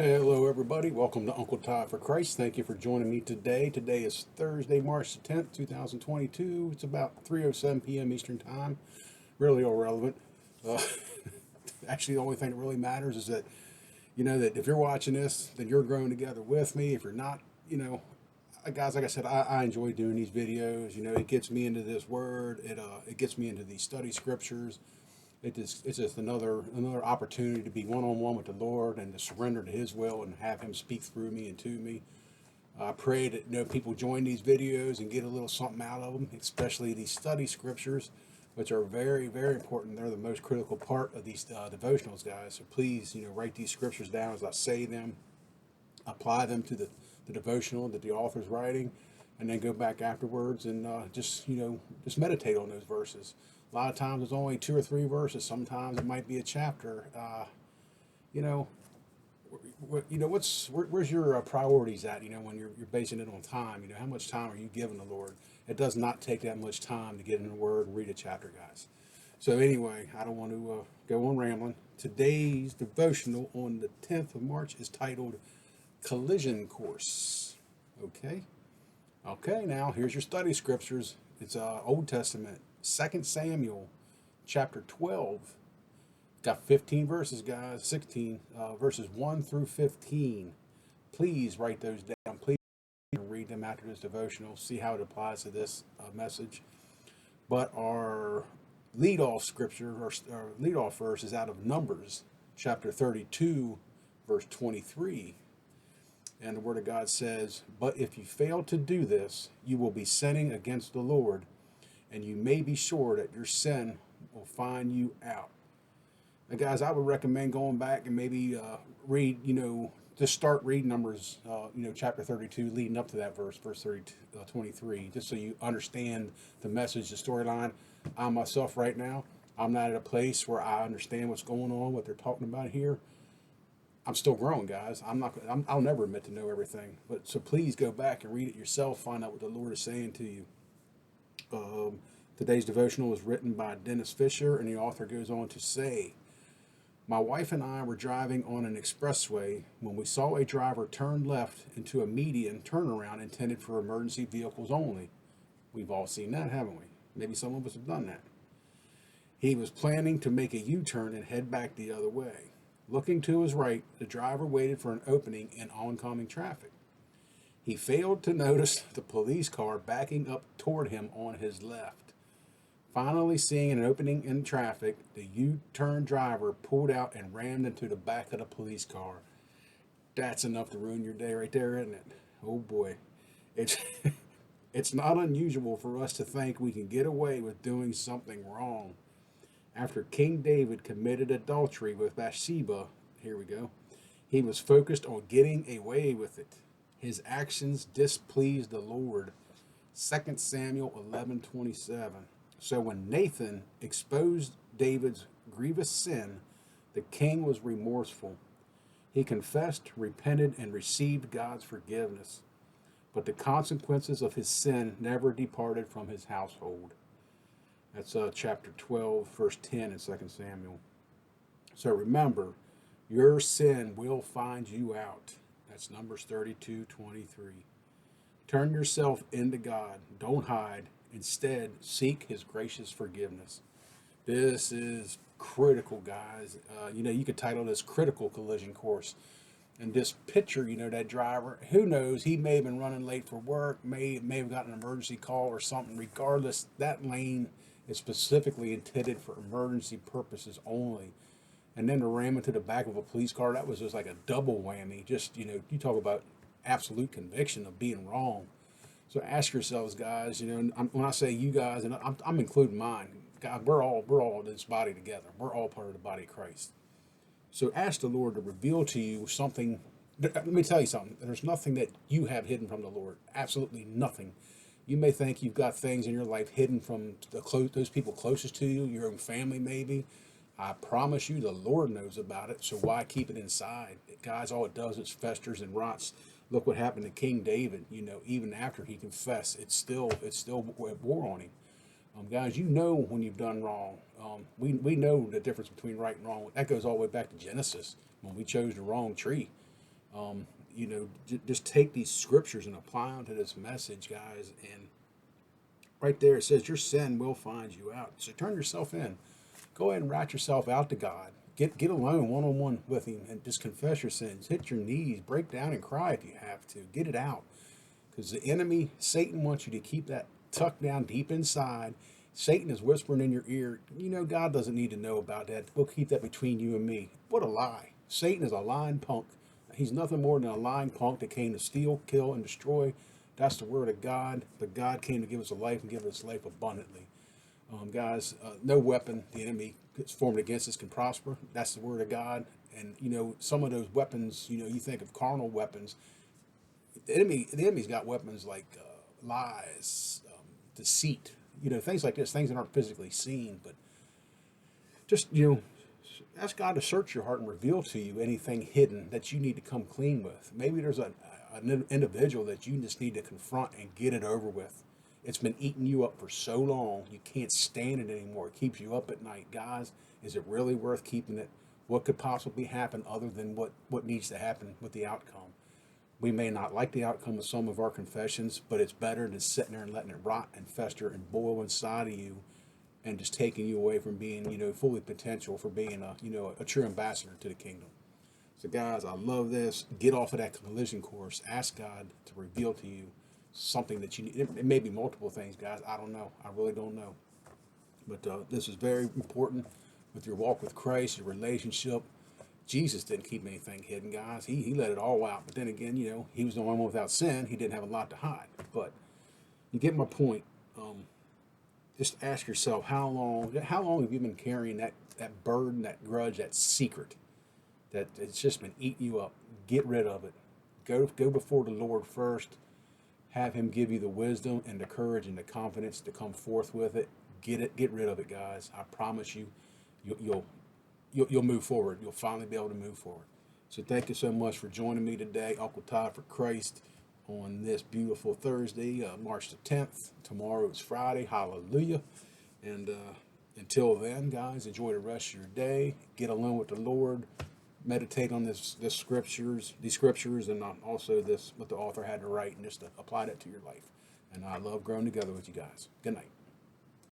Hello, everybody. Welcome to Uncle Todd for Christ. Thank you for joining me today. Today is Thursday, March the 10th, 2022. It's about 3:07 p.m. Eastern Time. Really irrelevant. Uh, Actually, the only thing that really matters is that, that if you're watching this, then you're growing together with me. If you're not, guys, like I said, I enjoy doing these videos. It gets me into this word. It gets me into these study scriptures. It's just another opportunity to be one on one with the Lord and to surrender to His will and have Him speak through me and to me. I pray that people join these videos and get a little something out of them, especially these study scriptures, which are very, very important. They're the most critical part of these devotionals, guys. So please, write these scriptures down as I say them, apply them to the devotional that the author's writing, and then go back afterwards and just meditate on those verses. A lot of times it's only two or three verses. Sometimes it might be a chapter. You know, where's your priorities at? When you're basing it on time. How much time are you giving the Lord? It does not take that much time to get in the Word and read a chapter, guys. So anyway, I don't want to go on rambling. Today's devotional on the 10th of March is titled Collision Course. Okay, now here's your study scriptures. It's Old Testament, 2 Samuel, chapter 12. Got 15 verses, guys, 16 verses 1 through 15. Please write those down. Please read them after this devotional. See how it applies to this message. But our lead-off scripture, our lead-off verse is out of Numbers, chapter 32, verse 23. And the Word of God says, "But if you fail to do this, you will be sinning against the Lord, and you may be sure that your sin will find you out." Now, guys, I would recommend going back and maybe read, just start reading Numbers, chapter 32, leading up to that verse 23, just so you understand the message, the storyline. I myself, right now, I'm not at a place where I understand what's going on, what they're talking about here. I'm still growing, guys. I'll never admit to know everything. But so please go back and read it yourself. Find out what the Lord is saying to you. Today's devotional was written by Dennis Fisher, and the author goes on to say, "My wife and I were driving on an expressway when we saw a driver turn left into a median turnaround intended for emergency vehicles only." We've all seen that, haven't we? Maybe some of us have done that. "He was planning to make a U-turn and head back the other way. Looking to his right, the driver waited for an opening in oncoming traffic. He failed to notice the police car backing up toward him on his left. Finally seeing an opening in traffic, the U-turn driver pulled out and rammed into the back of the police car." That's enough to ruin your day right there, isn't it? Oh boy. It's it's not unusual for us to think we can get away with doing something wrong. After King David committed adultery with Bathsheba, here we go, he was focused on getting away with it. His actions displeased the Lord. 2 Samuel 11:27. So when Nathan exposed David's grievous sin, the king was remorseful. He confessed, repented, and received God's forgiveness. But the consequences of his sin never departed from his household. That's chapter 12, verse 10 in 2 Samuel. So remember, your sin will find you out. That's Numbers 32:23. Turn yourself into God. Don't hide. Instead, seek His gracious forgiveness. This is critical, guys. You could title this Critical Collision Course. And this picture, that driver, who knows, he may have been running late for work, may have gotten an emergency call or something. Regardless, that lane is specifically intended for emergency purposes only. And then to ram into the back of a police car, that was just like a double whammy. Just, you talk about absolute conviction of being wrong. So ask yourselves, guys, when I say you guys, and I'm including mine, God, we're all in this body together. We're all part of the body of Christ. So ask the Lord to reveal to you something. Let me tell you something. There's nothing that you have hidden from the Lord. Absolutely nothing. You may think you've got things in your life hidden from those people closest to you, your own family maybe. I promise you the Lord knows about it, so why keep it inside? Guys, all it does is festers and rots. Look what happened to King David. Even after he confessed, it still wore on him. Guys, when you've done wrong. We know the difference between right and wrong. That goes all the way back to Genesis when we chose the wrong tree. Just take these scriptures and apply them to this message, guys. And right there it says your sin will find you out. So turn yourself in. Go ahead and rat yourself out to God. Get alone one on one with Him and just confess your sins. Hit your knees, break down and cry if you have to. Get it out. Because the enemy, Satan, wants you to keep that tucked down deep inside. Satan is whispering in your ear, God doesn't need to know about that. We'll keep that between you and me. What a lie. Satan is a lying punk. He's nothing more than a lying punk that came to steal, kill, and destroy. That's the word of God. But God came to give us a life and give us life abundantly. Guys, no weapon the enemy is formed against us can prosper. That's the word of God. And, some of those weapons, you think of carnal weapons. The enemy's got weapons like lies, deceit, things like this, things that aren't physically seen, but just, ask God to search your heart and reveal to you anything hidden that you need to come clean with. Maybe there's an individual that you just need to confront and get it over with. It's been eating you up for so long, you can't stand it anymore. It keeps you up at night. Guys, is it really worth keeping it? What could possibly happen other than what needs to happen with the outcome? We may not like the outcome of some of our confessions, but it's better than sitting there and letting it rot and fester and boil inside of you and just taking you away from being, fully potential for being a true ambassador to the kingdom. So guys, I love this. Get off of that collision course. Ask God to reveal to you something that you need. It may be multiple things, guys. I don't know. I really don't know. But this is very important with your walk with Christ, your relationship. Jesus didn't keep anything hidden, guys. He let it all out. But then again, he was the only one without sin. He didn't have a lot to hide. But you get my point. Just ask yourself, how long have you been carrying that burden, that grudge, that secret that it's just been eating you up? Get rid of it. Go before the Lord first. Have Him give you the wisdom and the courage and the confidence to come forth with it. Get rid of it, guys. I promise you, you'll move forward. You'll finally be able to move forward. So thank you so much for joining me today, Uncle Todd for Christ, on this beautiful Thursday, March the 10th. Tomorrow is Friday. Hallelujah. And until then, guys, enjoy the rest of your day. Get alone with the Lord. Meditate on these scriptures, and also this what the author had to write, and just to apply that to your life. And I love growing together with you guys. Good night.